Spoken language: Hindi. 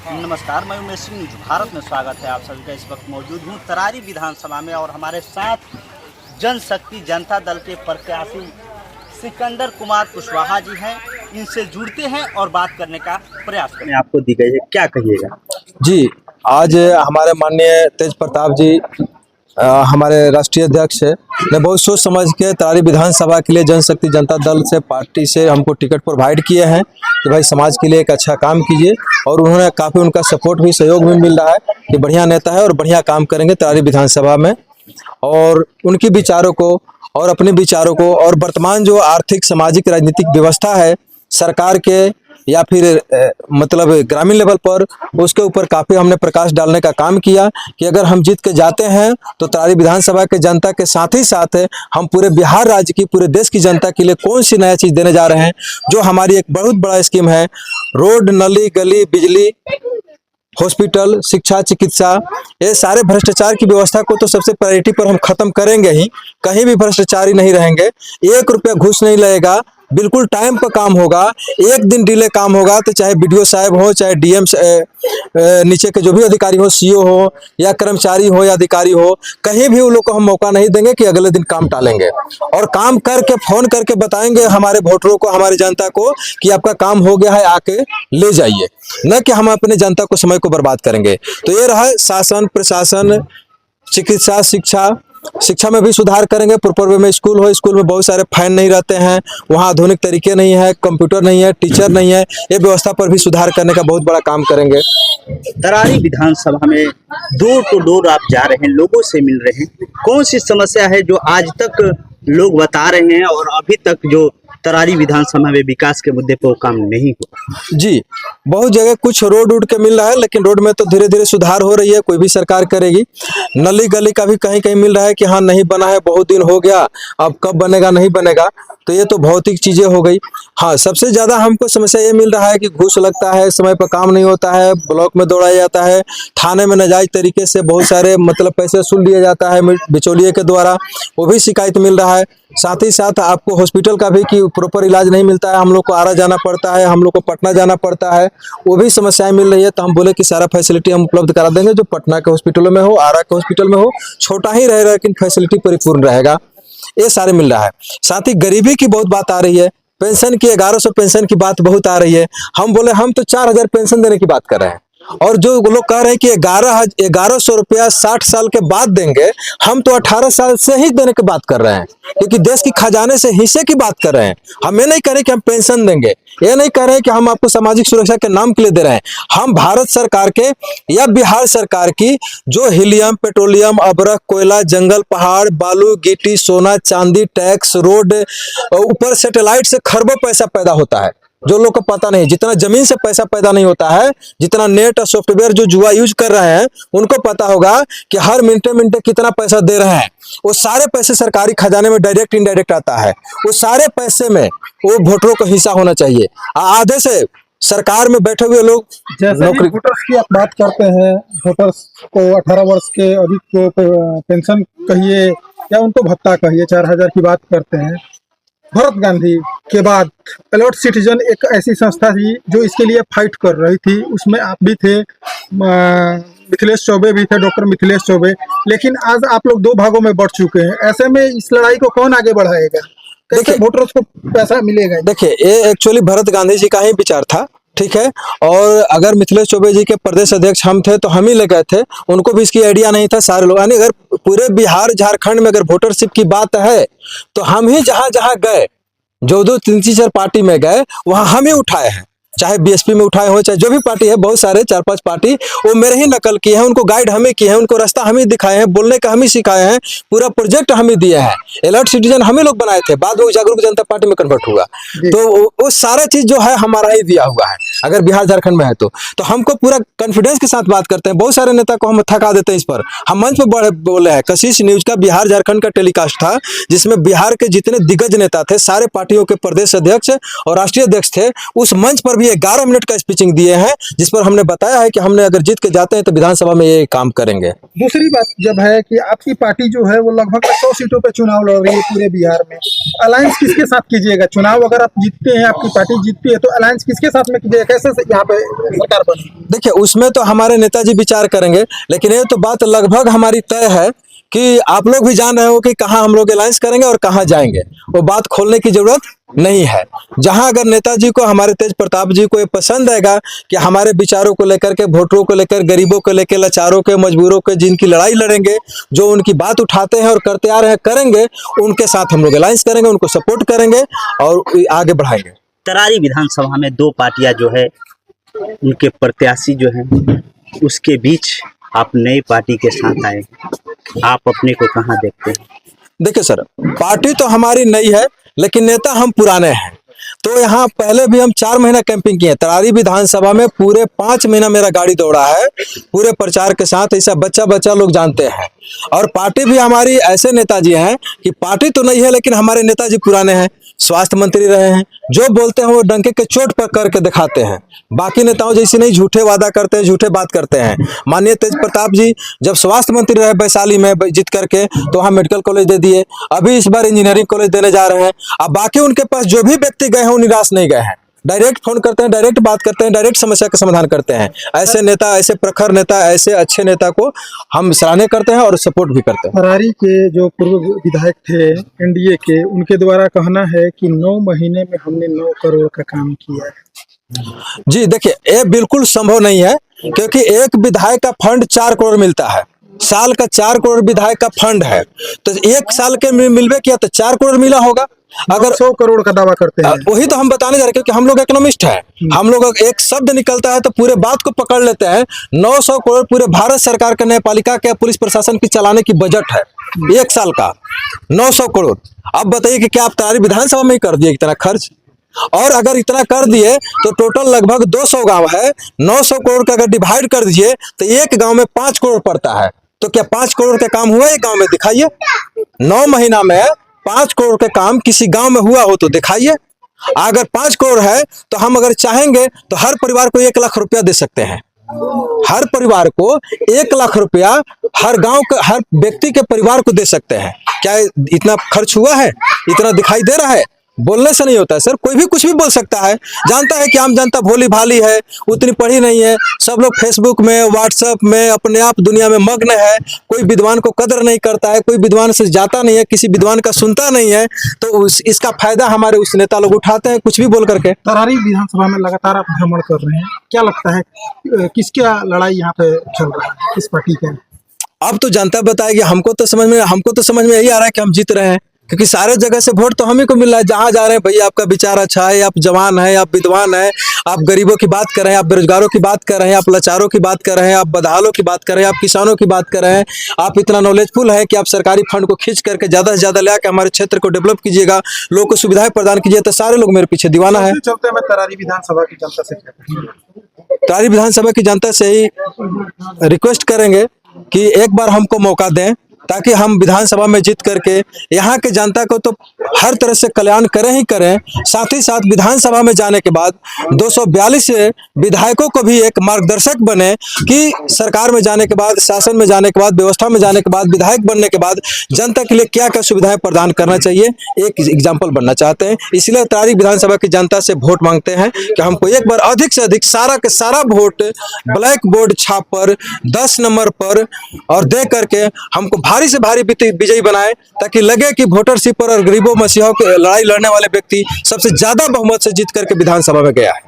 नमस्कार, मैं उमेश सिंह न्यूज भारत में स्वागत है आप सभी का। इस वक्त मौजूद हूँ तरारी विधानसभा में और हमारे साथ जनशक्ति जनता दल के प्रत्याशी सिकंदर कुमार कुशवाहा जी हैं। इनसे जुड़ते हैं और बात करने का प्रयास करें। आपको दी गई है, क्या कहिएगा? जी, आज हमारे माननीय तेज प्रताप जी हमारे राष्ट्रीय अध्यक्ष ने बहुत सोच समझ के तरारी विधानसभा के लिए जनशक्ति जनता दल से पार्टी से हमको टिकट प्रोवाइड किए हैं कि भाई समाज के लिए एक अच्छा काम कीजिए, और उन्होंने काफ़ी उनका सपोर्ट भी सहयोग भी मिल रहा है कि बढ़िया नेता है और बढ़िया काम करेंगे तरारी विधानसभा में। और उनकी विचारों को और अपने विचारों को और वर्तमान जो आर्थिक सामाजिक राजनीतिक व्यवस्था है सरकार के या फिर मतलब ग्रामीण लेवल पर, उसके ऊपर काफ़ी हमने प्रकाश डालने का काम किया कि अगर हम जीत के जाते हैं तो तरारी विधानसभा के जनता के साथ ही साथ हम पूरे बिहार राज्य की, पूरे देश की जनता के लिए कौन सी नया चीज़ देने जा रहे हैं। जो हमारी एक बहुत बड़ा स्कीम है, रोड, नली, गली, बिजली, हॉस्पिटल, शिक्षा, चिकित्सा, ये सारे भ्रष्टाचार की व्यवस्था को तो सबसे प्रायोरिटी पर हम खत्म करेंगे ही। कहीं भी भ्रष्टाचारी नहीं रहेंगे, 1 रुपया घूस नहीं लगेगा, बिल्कुल टाइम पर काम होगा। एक दिन डिले काम होगा तो चाहे बीडीओ साहब हो, चाहे डीएम नीचे के जो भी अधिकारी हो, सीओ हो या कर्मचारी हो या अधिकारी हो, कहीं भी उन लोग को हम मौका नहीं देंगे कि अगले दिन काम टालेंगे। और काम करके फोन करके बताएंगे हमारे वोटरों को, हमारी जनता को कि आपका काम हो गया है, आके ले जाइए, न कि हम अपने जनता को समय को बर्बाद करेंगे। तो ये रहा शासन, प्रशासन, चिकित्सा, शिक्षा में भी सुधार करेंगे। पूर्व में स्कूल हो, स्कूल में बहुत सारे फैन नहीं रहते हैं, वहाँ आधुनिक तरीके नहीं है, कंप्यूटर नहीं है, टीचर नहीं है, ये व्यवस्था पर भी सुधार करने का बहुत बड़ा काम करेंगे। तरारी विधानसभा में डोर टू डोर आप जा रहे हैं, लोगों से मिल रहे हैं, कौन सी समस्या है जो आज तक लोग बता रहे हैं और अभी तक जो तरारी विधानसभा में विकास के मुद्दे पर काम नहीं हुआ? जी, बहुत जगह कुछ रोड उड के मिल रहा है, लेकिन रोड में तो धीरे धीरे सुधार हो रही है, कोई भी सरकार करेगी। नली गली का भी कहीं कहीं मिल रहा है कि हाँ नहीं बना है, बहुत दिन हो गया, अब कब बनेगा, नहीं बनेगा, तो ये तो भौतिक चीजें हो गई। हाँ, सबसे ज्यादा हमको समस्या ये मिल रहा है कि घूस लगता है, समय पर काम नहीं होता है, ब्लॉक में दौड़ाया जाता है, थाने में नाजायज तरीके से बहुत सारे मतलब पैसे वसूल लिया जाता है बिचौलिए के द्वारा, वो भी शिकायत मिल रहा है। साथ ही साथ आपको हॉस्पिटल का भी कि प्रॉपर इलाज नहीं मिलता है, हम लोग को आरा जाना पड़ता है, हम लोग को पटना जाना पड़ता है, वो भी समस्याएं मिल रही है। तो हम बोले कि सारा फैसिलिटी हम उपलब्ध करा देंगे, जो पटना के हॉस्पिटलों में हो, आरा के हॉस्पिटल में हो, छोटा ही रहेगा लेकिन फैसिलिटी परिपूर्ण रहेगा, ये सारे मिल रहा है। साथ ही गरीबी की बहुत बात आ रही है, पेंशन की 1100 पेंशन की बात बहुत आ रही है। हम बोले हम तो 4000 पेंशन देने की बात कर रहे हैं, और जो लोग कह रहे हैं कि 1100 रुपया 60 साल के बाद देंगे, हम तो 18 साल से ही देने की बात कर रहे हैं, क्योंकि देश की खजाने से हिस्से की बात कर रहे हैं। हम ये नहीं कह रहे कि हम पेंशन देंगे, ये नहीं कह रहे हैं कि हम आपको सामाजिक सुरक्षा के नाम के लिए दे रहे हैं। हम भारत सरकार के या बिहार सरकार की जो हीलियम, पेट्रोलियम, अबरख, कोयला, जंगल, पहाड़, बालू, गिट्टी, सोना, चांदी, टैक्स, रोड, ऊपर सैटेलाइट से खरबों पैसा पैदा होता है, जो लोग को पता नहीं। जितना जमीन से पैसा पैदा नहीं होता है, जितना नेट और सॉफ्टवेयर जो जुआ यूज कर रहे हैं उनको पता होगा कि हर मिनटे मिनटे कितना पैसा दे रहे हैं। वो सारे पैसे सरकारी खजाने में डायरेक्ट इनडायरेक्ट आता है, वो सारे पैसे में वो वोटरों को हिस्सा होना चाहिए। आधे से सरकार में बैठे हुए लोग नौकरी। वोटर्स की आप बात करते हैं, वोटर्स को 18 वर्ष के अधिक को पेंशन कहिए या उनको भत्ता कहिए, 4000 की बात करते हैं। भरत गांधी के बाद अलर्ट सिटीजन एक ऐसी संस्था थी जो इसके लिए फाइट कर रही थी, उसमें आप भी थे, मिथिलेश चौबे भी थे, डॉक्टर मिथिलेश चौबे। लेकिन आज आप लोग 2 भागों में बढ़ चुके हैं, ऐसे में इस लड़ाई को कौन आगे बढ़ाएगा, कैसे वोटर्स को पैसा मिलेगा? देखिए, ये एक्चुअली भरत गांधी जी का ही विचार था, ठीक है। और अगर मिथिलेश चौबे जी के प्रदेश अध्यक्ष हम थे तो हम ही ले गए थे, उनको भी इसकी आइडिया नहीं था। सारे लोग, यानी अगर पूरे बिहार झारखंड में अगर वोटरशिप की बात है तो हम ही जहां जहां गए, जो 3-4 पार्टी में गए, वहां हम ही उठाए हैं, चाहे बीएसपी में उठाए हो, चाहे जो भी पार्टी है, बहुत सारे 4-5 पार्टी वो मेरे ही नकल किए हैं, उनको गाइड हमें किए हैं, उनको रास्ता हम ही दिखाए हैं, बोलने का हम ही सिखाए हैं, पूरा प्रोजेक्ट हम ही दिए हैं। अलर्ट सिटीजन हम ही लोग बनाए थे, बाद में जागरूक जनता पार्टी में कन्वर्ट हुआ, तो वो सारा चीज जो है हमारा ही दिया हुआ है। अगर बिहार झारखंड में है तो हमको पूरा कॉन्फिडेंस के साथ बात करते हैं। बहुत सारे नेता को हम थका देते हैं इस पर। हम मंच पर बोले हैं, कशिश न्यूज का बिहार झारखंड का टेलीकास्ट था, जिसमें बिहार के जितने दिग्गज नेता थे, सारे पार्टियों के प्रदेश अध्यक्ष और राष्ट्रीय अध्यक्ष थे, उस मंच पर भी 11 मिनट का स्पीचिंग दिए हैं, जिस पर हमने बताया है कि हमने अगर जीत के जाते हैं तो विधानसभा में ये काम करेंगे। दूसरी बात जब है कि आपकी पार्टी जो है वो लगभग 100 सीटों पे चुनाव लड़ रही है पूरे बिहार में, अलायंस किसके साथ कीजिएगा? चुनाव अगर आप जीतते हैं, आपकी पार्टी जीतती है, तो अलायंस किसके साथ में कीजिएगा? कैसे से यहाँ पे सरकार बनी? देखिए उसमें तो हमारे नेताजी विचार करेंगे, लेकिन ये तो बात लगभग हमारी तय है कि आप लोग भी जान रहे हो कि कहाँ हम लोग अलायंस करेंगे और कहाँ जाएंगे। वो बात खोलने की जरूरत नहीं है। जहां अगर नेताजी को, हमारे तेज प्रताप जी को ये पसंद आएगा कि हमारे विचारों को लेकर के, वोटरों को लेकर, गरीबों को लेकर, लाचारों के, मजबूरों के, जिनकी लड़ाई लड़ेंगे, जो उनकी बात उठाते हैं और करते आ रहे हैं, करेंगे, उनके साथ हम लोग अलायंस करेंगे, उनको सपोर्ट करेंगे और आगे बढ़ाएंगे। तरारी विधानसभा में दो पार्टियां जो है, उनके प्रत्याशी जो हैं, उसके बीच आप नई पार्टी के साथ आए, आप अपने को कहाँ देखते हैं? देखिए सर, पार्टी तो हमारी नई है लेकिन नेता हम पुराने हैं। तो यहाँ पहले भी हम 4 महीना कैंपिंग किए। तरारी विधानसभा में पूरे 5 महीना मेरा गाड़ी दौड़ा है, पूरे प्रचार के साथ। ऐसा बच्चा लोग जानते हैं। और पार्टी भी हमारी ऐसे नेताजी हैं कि पार्टी तो नहीं है लेकिन हमारे नेताजी पुराने हैं, स्वास्थ्य मंत्री रहे हैं। जो बोलते हैं वो डंके के चोट पर करके दिखाते हैं। बाकी नेताओं जैसे नहीं झूठे वादा करते हैं, झूठे बात करते हैं। माननीय तेज प्रताप जी जब स्वास्थ्य मंत्री रहे वैशाली में जीत करके, तो वहाँ मेडिकल कॉलेज दे दिए। अभी इस बार इंजीनियरिंग कॉलेज देने जा रहे हैं। अब बाकी उनके पास जो भी व्यक्ति गए हैं वो निराश नहीं गए हैं। डायरेक्ट फोन करते हैं, डायरेक्ट बात करते हैं, डायरेक्ट समस्या का समाधान करते हैं। ऐसे नेता, ऐसे प्रखर नेता, ऐसे अच्छे नेता को हम सराहना करते हैं और सपोर्ट भी करते हैं। तरारी के जो पूर्व विधायक थे एनडीए के, उनके द्वारा कहना है कि 9 महीने में हमने 9 करोड़ का काम किया है। जी देखिए, ये बिल्कुल संभव नहीं है, क्योंकि एक विधायक का फंड 4 करोड़ मिलता है। साल का 4 करोड़ विधायक का फंड है, तो एक साल के मिलवे किया तो 4 करोड़ मिला होगा। अगर 100 करोड़ का दावा करते हैं, वही तो हम बताने जा रहे हैं, क्योंकि हम लोग इकोनॉमिस्ट हैं। हम लोग एक शब्द निकलता है तो पूरे बात को पकड़ लेते हैं। 900 करोड़ पूरे भारत सरकार के न्यायपालिका के, पुलिस प्रशासन की चलाने की बजट है एक साल का, 900 करोड़। अब बताइए कि क्या आप तरारी विधानसभा में ही कर दिए इतना खर्च? और अगर इतना कर दिए तो टोटल लगभग 200 गांव है। 900 करोड़ का अगर डिवाइड कर दीजिए तो एक गांव में 5 करोड़ पड़ता है। तो क्या 5 करोड़ का काम हुआ एक गांव में? दिखाइए। 9 महीना में 5 करोड़ का काम किसी गांव में हुआ हो तो दिखाइए। अगर 5 करोड़ है तो हम अगर चाहेंगे तो हर परिवार को 1 लाख रुपया दे सकते हैं। हर परिवार को 1 लाख रुपया हर गांव का, हर व्यक्ति के परिवार को दे सकते हैं। क्या इतना खर्च हुआ है? इतना दिखाई दे रहा है? बोलने से नहीं होता है सर, कोई भी कुछ भी बोल सकता है। जानता है कि आम जनता भोली भाली है, उतनी पढ़ी नहीं है। सब लोग फेसबुक में, व्हाट्सएप में अपने आप दुनिया में मग्न है। कोई विद्वान को कदर नहीं करता है, कोई विद्वान से जाता नहीं है, किसी विद्वान का सुनता नहीं है। तो इसका फायदा हमारे उस नेता लोग उठाते हैं, कुछ भी बोल करके। तरारी विधानसभा में लगातार आप भ्रमण कर रहे हैं, क्या लगता है किसका लड़ाई यहाँ पे चल रहा है, किस पार्टी का? अब तो जनता बताएगी। हमको तो समझ में यही आ रहा है कि हम जीत रहे हैं, क्योंकि सारे जगह से वोट तो हम ही को मिल रहा है। जहां जा रहे हैं, भैया आपका विचार अच्छा है, आप जवान है, आप विद्वान है, आप गरीबों की बात कर रहे हैं, आप बेरोजगारों की बात कर रहे हैं, आप लाचारों की बात कर रहे हैं, आप बदहालों की बात कर रहे हैं, आप किसानों की बात कर रहे हैं। आप इतना नॉलेजफुल है कि आप सरकारी फंड को खींच करके ज्यादा से ज्यादा ले आकर हमारे क्षेत्र को डेवलप कीजिएगा, लोगों को सुविधाएं प्रदान कीजिए। तो सारे लोग मेरे पीछे दीवाना है। चलते मैं तरारी विधानसभा की जनता से क्या कहेंगे? तरारी विधानसभा की जनता से ही रिक्वेस्ट करेंगे कि एक बार हमको मौका दें, ताकि हम विधानसभा में जीत करके यहाँ के जनता को तो हर तरह से कल्याण करें ही करें, साथ ही साथ विधानसभा में जाने के बाद 242 विधायकों को भी एक मार्गदर्शक बने कि सरकार में जाने के बाद, शासन में जाने के बाद, व्यवस्था में जाने के बाद, विधायक बनने के बाद जनता के लिए क्या क्या सुविधाएं प्रदान करना चाहिए, एक एग्जाम्पल बनना चाहते हैं। इसलिए तरारी विधानसभा की जनता से वोट मांगते हैं कि हमको एक बार अधिक से अधिक सारा के सारा वोट ब्लैक बोर्ड छाप पर 10 नंबर पर और दे करके हमको भारी से भारी विजयी बनाए, ताकि लगे कि वोटरशिप पर और गरीबों मसीहों की लड़ाई लड़ने वाले व्यक्ति सबसे ज्यादा बहुमत से जीत करके विधानसभा में गया है।